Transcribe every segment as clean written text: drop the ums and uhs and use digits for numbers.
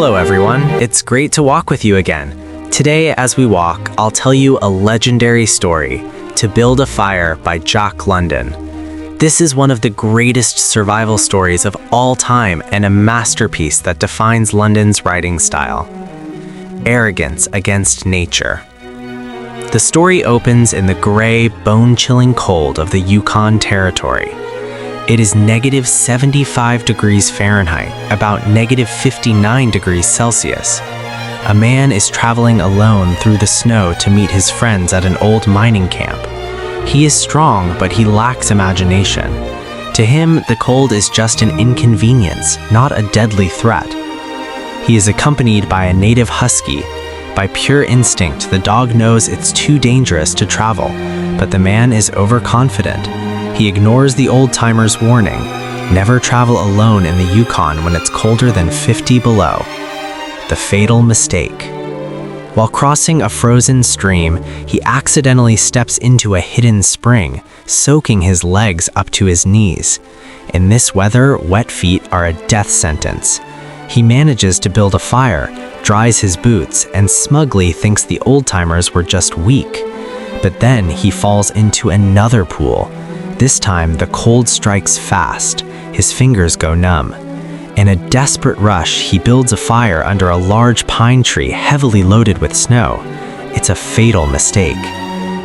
Hello everyone, it's great to walk with you again. Today as we walk, I'll tell you a legendary story, To Build a Fire by Jock London. This is one of the greatest survival stories of all time and a masterpiece that defines London's writing style. Arrogance against nature. The story opens in the gray, bone-chilling cold of the Yukon territory. It is negative 75 degrees Fahrenheit, about negative 59 degrees Celsius. A man is traveling alone through the snow to meet his friends at an old mining camp. He is strong, but he lacks imagination. To him, the cold is just an inconvenience, not a deadly threat. He is accompanied by a native husky. By pure instinct, the dog knows it's too dangerous to travel, but the man is overconfident. He ignores the old-timer's warning, never travel alone in the Yukon when it's colder than 50 below. The fatal mistake. While crossing a frozen stream, he accidentally steps into a hidden spring, soaking his legs up to his knees. In this weather, wet feet are a death sentence. He manages to build a fire, dries his boots, and smugly thinks the old-timers were just weak. But then he falls into another pool. This time, the cold strikes fast. His fingers go numb. In a desperate rush, he builds a fire under a large pine tree heavily loaded with snow. It's a fatal mistake.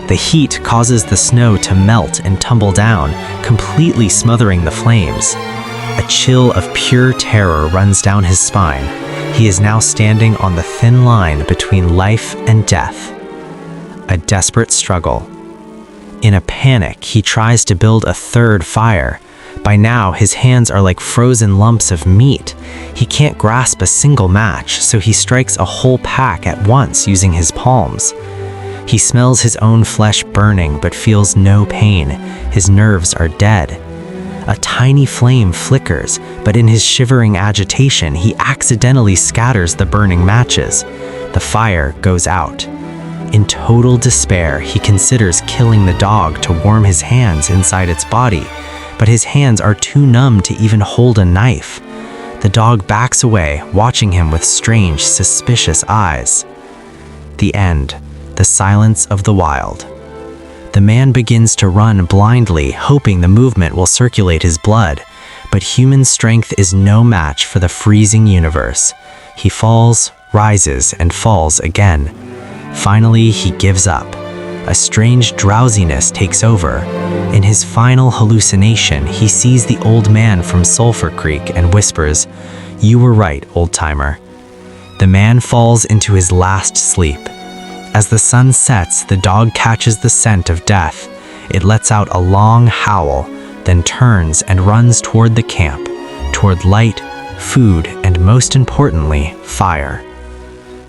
The heat causes the snow to melt and tumble down, completely smothering the flames. A chill of pure terror runs down his spine. He is now standing on the thin line between life and death. A desperate struggle. In a panic, he tries to build a third fire. By now, his hands are like frozen lumps of meat. He can't grasp a single match, so he strikes a whole pack at once using his palms. He smells his own flesh burning but feels no pain. His nerves are dead. A tiny flame flickers, but in his shivering agitation, he accidentally scatters the burning matches. The fire goes out. In total despair, he considers killing the dog to warm his hands inside its body, but his hands are too numb to even hold a knife. The dog backs away, watching him with strange, suspicious eyes. The end. The silence of the wild. The man begins to run blindly, hoping the movement will circulate his blood, but human strength is no match for the freezing universe. He falls, rises, and falls again. Finally, he gives up. A strange drowsiness takes over. In his final hallucination, he sees the old man from Sulphur Creek and whispers, "You were right, old-timer." The man falls into his last sleep. As the sun sets, the dog catches the scent of death. It lets out a long howl, then turns and runs toward the camp, toward light, food, and most importantly, fire.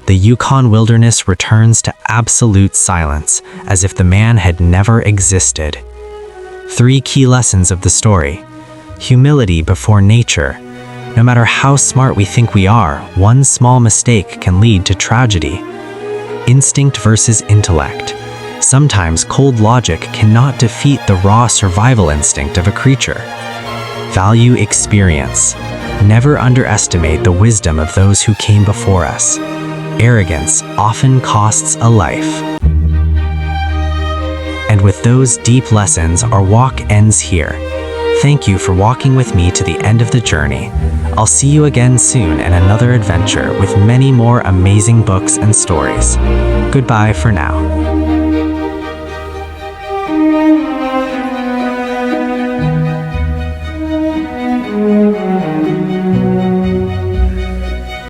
The Yukon wilderness returns to absolute silence, as if the man had never existed. 3 key lessons of the story. Humility before nature. No matter how smart we think we are, one small mistake can lead to tragedy. Instinct versus intellect. Sometimes cold logic cannot defeat the raw survival instinct of a creature. Value experience. Never underestimate the wisdom of those who came before us. Arrogance often costs a life. And with those deep lessons, our walk ends here. Thank you for walking with me to the end of the journey. I'll see you again soon in another adventure with many more amazing books and stories. Goodbye for now.